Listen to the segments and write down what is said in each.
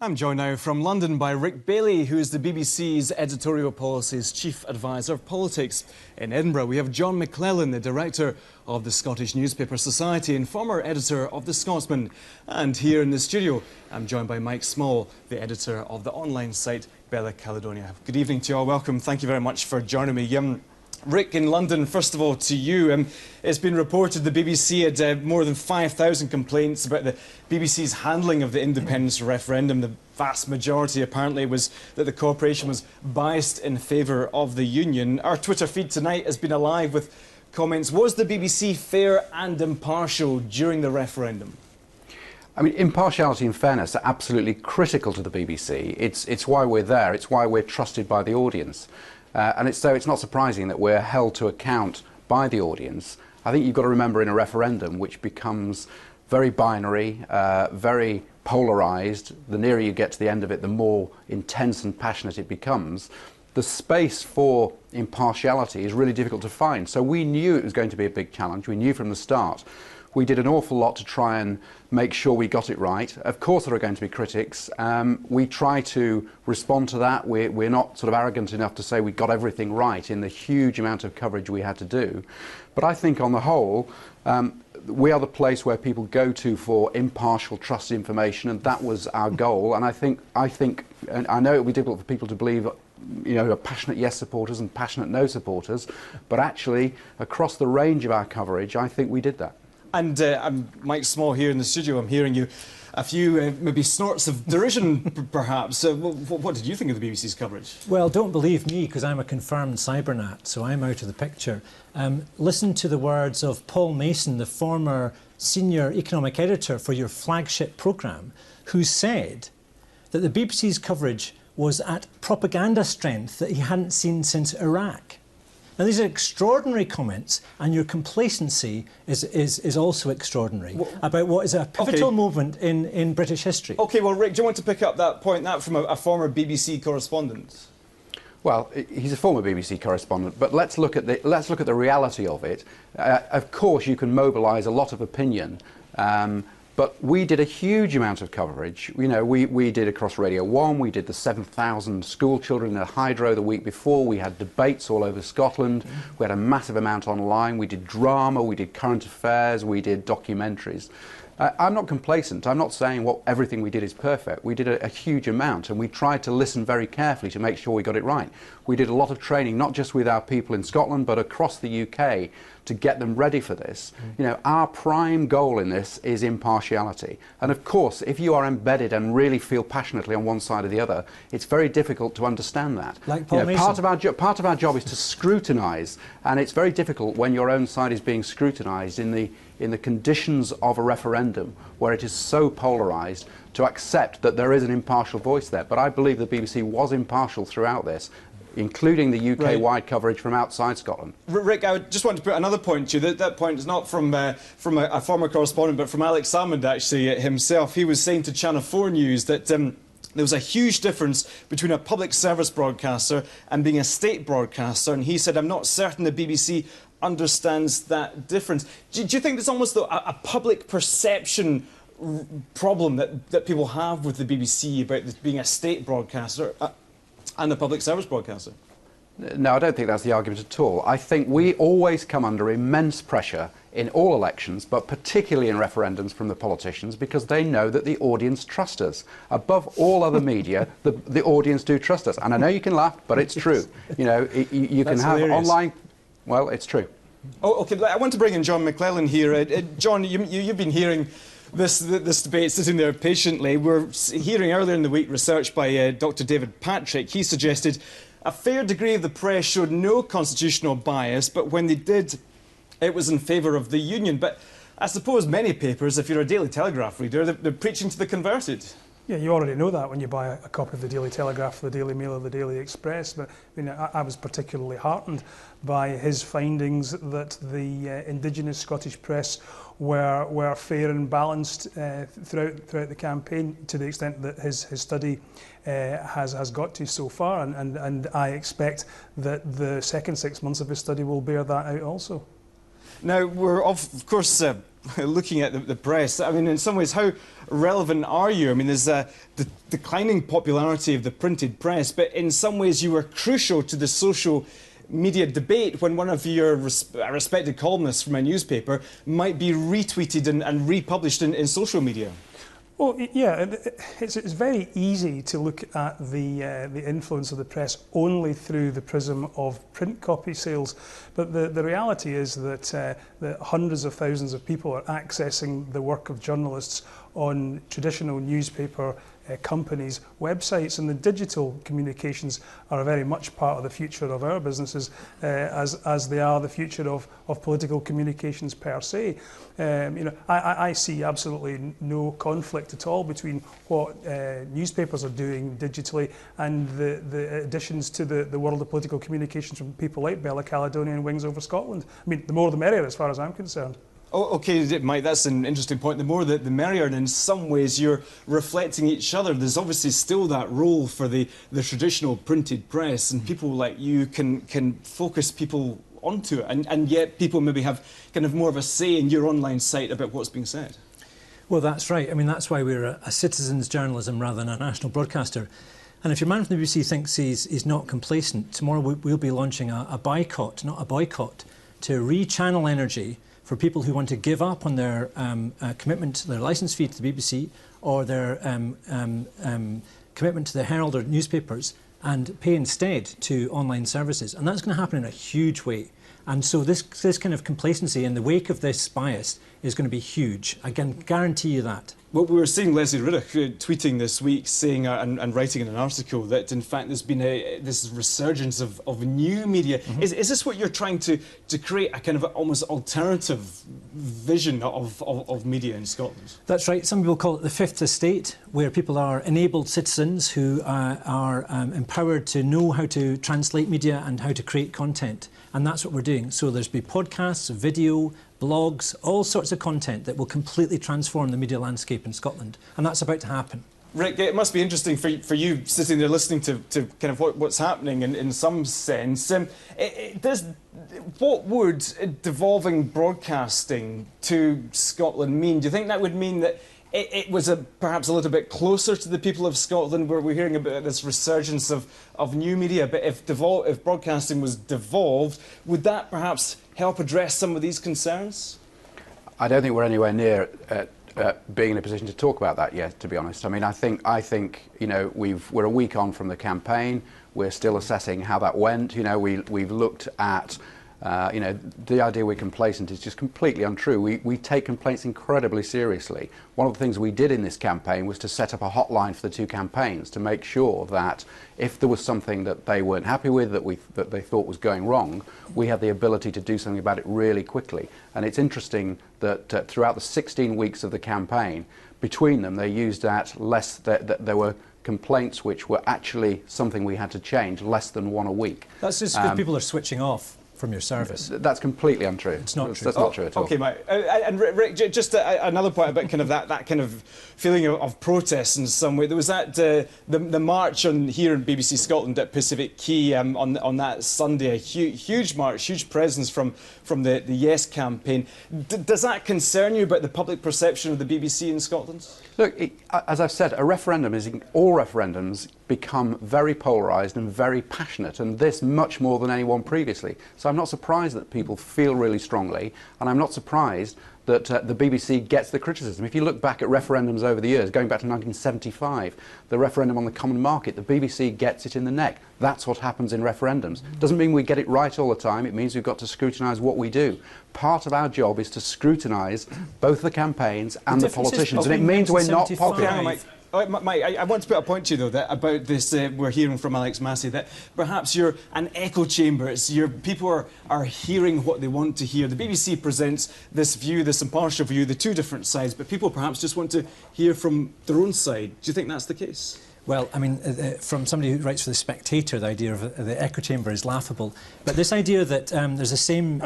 I'm joined now from London by Rick Bailey, who is the BBC's Editorial Policy's Chief Advisor of Politics. In Edinburgh, we have John McClellan, the Director of the Scottish Newspaper Society and former editor of The Scotsman. And here in the studio, I'm joined by Mike Small, the editor of the online site Bella Caledonia. Good evening to you all. Welcome. Thank you very much for joining me. Rick, in London, first of all, to you. It's been reported the BBC had more than 5,000 complaints about the BBC's handling of the independence referendum. The vast majority, apparently, was that the corporation was biased in favour of the union. Our Twitter feed tonight has been alive with comments. Was the BBC fair and impartial during the referendum? I mean, impartiality and fairness are absolutely critical to the BBC. It's why we're there. It's why we're trusted by the audience. And so it's not surprising that we're held to account by the audience. I think you've got to remember in a referendum which becomes very binary, very polarised, the nearer you get to the end of it, the more intense and passionate it becomes. The space for impartiality is really difficult to find. So we knew it was going to be a big challenge. We knew from the start. We did an awful lot to try and make sure we got it right. Of course there are going to be critics. We try to respond to that. We're not sort of arrogant enough to say we got everything right in the huge amount of coverage we had to do. But I think on the whole, we are the place where people go to for impartial, trusted information, and that was our goal. And I think, and I know it will be difficult for people to believe, you know, passionate yes supporters and passionate no supporters, but actually across the range of our coverage, I think we did that. And I'm Mike Small here in the studio. I'm hearing you a few maybe snorts of derision, perhaps. What did you think of the BBC's coverage? Well, don't believe me, because I'm a confirmed cybernat, so I'm out of the picture. Listen to the words of Paul Mason, the former senior economic editor for your flagship programme, who said that the BBC's coverage was at propaganda strength that he hadn't seen since Iraq. Now, these are extraordinary comments, and your complacency is also extraordinary about what is a pivotal moment in British history. OK, well, Rick, do you want to pick up that point, that from a former BBC correspondent? Well, he's a former BBC correspondent, but let's look at the reality of it. Of course, you can mobilise a lot of opinion. But we did a huge amount of coverage. You know, we did across Radio 1, we did the 7,000 school children in a hydro the week before, we had debates all over Scotland, we had a massive amount online, we did drama, we did current affairs, we did documentaries. I'm not complacent. I'm not saying everything we did is perfect. We did a huge amount, and we tried to listen very carefully to make sure we got it right. We did a lot of training, not just with our people in Scotland, but across the UK, to get them ready for this. You know, our prime goal in this is impartiality. And of course, if you are embedded and really feel passionately on one side or the other, it's very difficult to understand that. Like Paul Mason. Part of our job is to scrutinise, and it's very difficult when your own side is being scrutinised in the conditions of a referendum where it is so polarised, to accept that there is an impartial voice there. But I believe the BBC was impartial throughout this, including the UK-wide coverage from outside Scotland. Rick, I just want to put another point to you. That point is not from a former correspondent, but from Alex Salmond, actually, himself. He was saying to Channel 4 News that there was a huge difference between a public service broadcaster and being a state broadcaster, and he said, I'm not certain the BBC understands that difference. Do you think there's almost a public perception problem that people have with the BBC about this being a state broadcaster and a public service broadcaster? No, I don't think that's the argument at all. I think we always come under immense pressure in all elections, but particularly in referendums from the politicians, because they know that the audience trust us. Above all other media, the audience do trust us. And I know you can laugh, but it's true. You know, you can have hilarious. Online... Well, it's true. Oh, OK, I want to bring in John McClellan here. John, you've been hearing this debate sitting there patiently. We're hearing earlier in the week research by Dr. David Patrick. He suggested a fair degree of the press showed no constitutional bias, but when they did, it was in favour of the union. But I suppose many papers, if you're a Daily Telegraph reader, they're preaching to the converted. Yeah, you already know that when you buy a copy of the Daily Telegraph, the Daily Mail or the Daily Express. But I mean, I was particularly heartened by his findings that the indigenous Scottish press were fair and balanced throughout the campaign, to the extent that his study has got to so far. And I expect that the second 6 months of his study will bear that out also. Now, we're of course looking at the press, I mean, in some ways, how relevant are you? I mean, there's the declining popularity of the printed press, but in some ways you were crucial to the social media debate when one of your respected columnists from a newspaper might be retweeted and republished in social media. Well, yeah, it's very easy to look at the influence of the press only through the prism of print copy sales, but the reality is that hundreds of thousands of people are accessing the work of journalists on traditional newspaper companies' websites, and the digital communications are very much part of the future of our businesses, as they are the future of political communications per se. I see absolutely no conflict at all between what newspapers are doing digitally and the additions to the world of political communications from people like Bella Caledonia and Wings Over Scotland. I mean, the more the merrier as far as I'm concerned. Oh, okay, Mike, that's an interesting point. The more the merrier, and in some ways you're reflecting each other. There's obviously still that role for the traditional printed press, and people like you can focus people onto it, and yet people maybe have kind of more of a say in your online site about what's being said. Well, that's right. I mean, that's why we're a citizens' journalism rather than a national broadcaster. And if your man from the BBC thinks he's not complacent, tomorrow we'll be launching a boycott, not a boycott, to rechannel energy for people who want to give up on their commitment to their licence fee to the BBC or their commitment to the Herald or newspapers and pay instead to online services. And that's going to happen in a huge way. And so this kind of complacency in the wake of this bias is going to be huge. I can guarantee you that. Well, we were seeing Leslie Riddoch tweeting this week, saying and writing in an article that in fact there's been this resurgence of new media. Mm-hmm. Is this what you're trying to create, a kind of almost alternative vision of media in Scotland? That's right. Some people call it the fifth estate, where people are enabled citizens who are empowered to know how to translate media and how to create content. And that's what we're doing. So there's be podcasts, video, blogs, all sorts of content that will completely transform the media landscape in Scotland. And that's about to happen. Rick, it must be interesting for you sitting there listening to kind of what's happening in some sense. What would devolving broadcasting to Scotland mean? Do you think that would mean that it was perhaps a little bit closer to the people of Scotland, where we're hearing about this resurgence of new media? But if broadcasting was devolved, would that perhaps help address some of these concerns? I don't think we're anywhere near being in a position to talk about that yet, to be honest. I mean, I think you know, we're a week on from the campaign. We're still assessing how that went. You know, we've looked at. You know, the idea we're complacent is just completely untrue. We take complaints incredibly seriously. One of the things we did in this campaign was to set up a hotline for the two campaigns to make sure that if there was something that they weren't happy with, that they thought was going wrong, we had the ability to do something about it really quickly. And it's interesting that throughout the 16 weeks of the campaign, between them, they used that that there were complaints which were actually something we had to change, less than one a week. That's just because people are switching off from your service. That's completely untrue. It's not true. That's not true at all. Okay, Mike. And Rick, just another point about kind of that kind of feeling of protest in some way. There was that the march here in BBC Scotland at Pacific Quay on that Sunday. A huge march, huge presence from the Yes campaign. Does that concern you about the public perception of the BBC in Scotland? Look, as I've said, all referendums become very polarised and very passionate, and this much more than anyone previously. So I'm not surprised that people feel really strongly, and I'm not surprised that the BBC gets the criticism. If you look back at referendums over the years, going back to 1975, the referendum on the common market, the BBC gets it in the neck. That's what happens in referendums. Doesn't mean we get it right all the time. It means we've got to scrutinise what we do. Part of our job is to scrutinise both the campaigns and the politicians, and it means we're not popular. Mike, I want to put a point to you, though, that about this, we're hearing from Alex Massey, that perhaps you're an echo chamber. People are hearing what they want to hear. The BBC presents this view, this impartial view, the two different sides, but people perhaps just want to hear from their own side. Do you think that's the case? Well, I mean, from somebody who writes for The Spectator, the idea of the echo chamber is laughable. But this idea that there's the same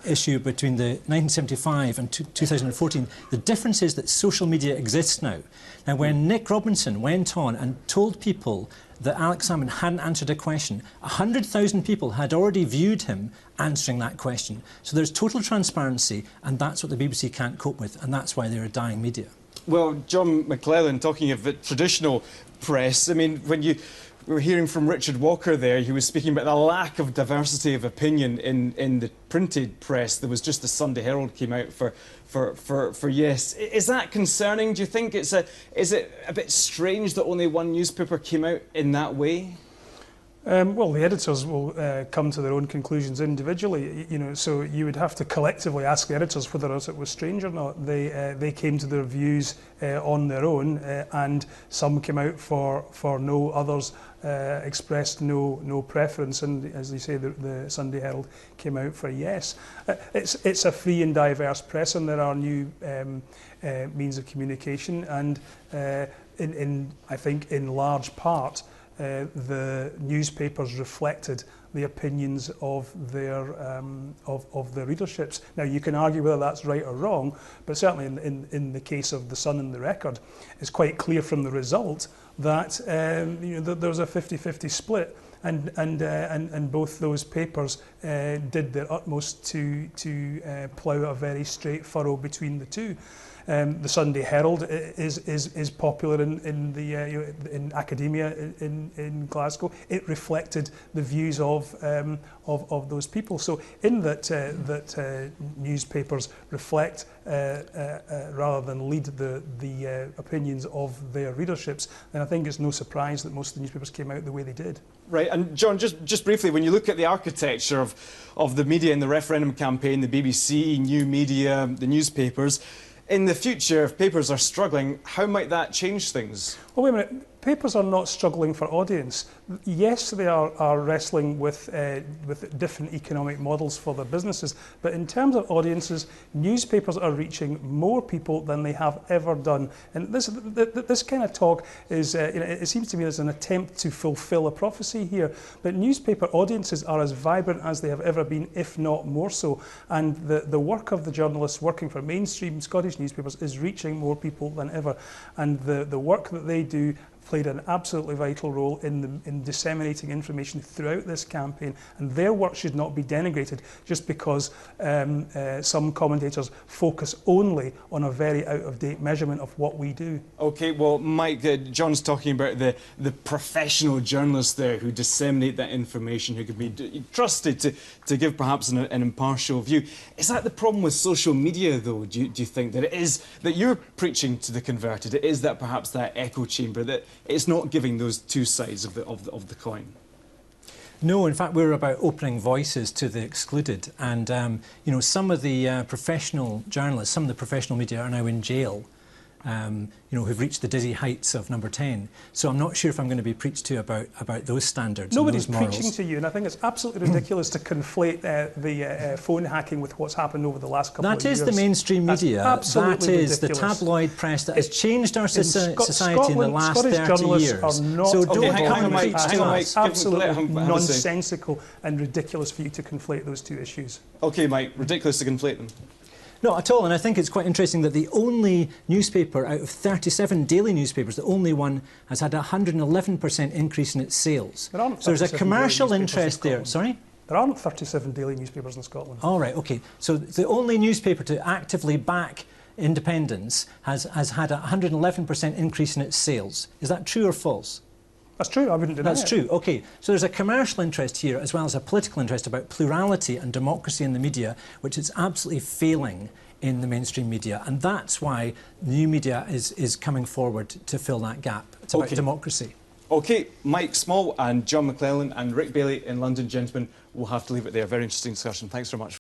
issue between the 1975 and 2014, the difference is that social media exists now. Now, when Nick Robinson went on and told people that Alex Salmond hadn't answered a question, 100,000 people had already viewed him answering that question. So there's total transparency, and that's what the BBC can't cope with, and that's why they're a dying media. Well, John McClellan, talking of the traditional press, I mean, when we were hearing from Richard Walker there, he was speaking about the lack of diversity of opinion in the printed press. There was just the Sunday Herald came out for yes. Is that concerning? Do you think is it a bit strange that only one newspaper came out in that way? Well, the editors will come to their own conclusions individually, you know, so you would have to collectively ask the editors whether it was strange or not. They came to their views on their own, and some came out for no, others expressed no preference, and as they say, the Sunday Herald came out for yes. It's a free and diverse press, and there are new means of communication, and I think in large part, the newspapers reflected the opinions of their readerships. Now, you can argue whether that's right or wrong, but certainly in the case of the Sun and the Record, it's quite clear from the result that you know, that there was a 50-50 split, and both those papers did their utmost to plough a very straight furrow between the two. The Sunday Herald is popular in academia in Glasgow. It reflected the views of those people. So, in that newspapers reflect rather than lead the opinions of their readerships, then I think it's no surprise that most of the newspapers came out the way they did. Right, and John, just briefly, when you look at the architecture of the media in the referendum campaign, the BBC, New Media, the newspapers, in the future, if papers are struggling, how might that change things? Well, wait a minute. Papers are not struggling for audience. Yes, they are wrestling with different economic models for their businesses, but in terms of audiences, newspapers are reaching more people than they have ever done. And this kind of talk is, you know, it seems to me there's an attempt to fulfil a prophecy here, but newspaper audiences are as vibrant as they have ever been, if not more so. And the work of the journalists working for mainstream Scottish newspapers is reaching more people than ever. And the work that they do played an absolutely vital role in disseminating information throughout this campaign, and their work should not be denigrated just because some commentators focus only on a very out-of-date measurement of what we do. Okay, well, Mike, John's talking about the professional journalists there who disseminate that information, who can be trusted to give perhaps an impartial view. Is that the problem with social media, though? Do you think that it is that you're preaching to the converted? It is that perhaps that echo chamber that it's not giving those two sides of the coin? No, in fact, we're about opening voices to the excluded. And, you know, some of the professional journalists, some of the professional media are now in jail, you know, who've reached the dizzy heights of number 10. So I'm not sure if I'm going to be preached to about those standards. Nobody's and those morals. preaching to you, and I think it's absolutely ridiculous to conflate the phone hacking with what's happened over the last couple of years. That is the mainstream media. That is the tabloid press that has changed our society in the last Scottish 30 years. Are not so don't hang come on, and Mike, preach hang to on, Mike. us. Absolutely nonsensical and ridiculous for you to conflate those two issues. OK, Mike, ridiculous to conflate them. Not at all, and I think it's quite interesting that the only newspaper out of 37 daily newspapers, the only one has had a 111% increase in its sales. So there's a commercial interest there. Sorry? There aren't 37 daily newspapers in Scotland. All right, OK. So the only newspaper to actively back independence has had a 111% increase in its sales. Is that true or false? That's true, I wouldn't deny it. That's true, OK. So there's a commercial interest here as well as a political interest about plurality and democracy in the media, which is absolutely failing in the mainstream media. And that's why new media is coming forward to fill that gap. It's about democracy. OK, Mike Small and John McClellan and Rick Bailey in London, gentlemen, we'll have to leave it there. Very interesting discussion. Thanks very much.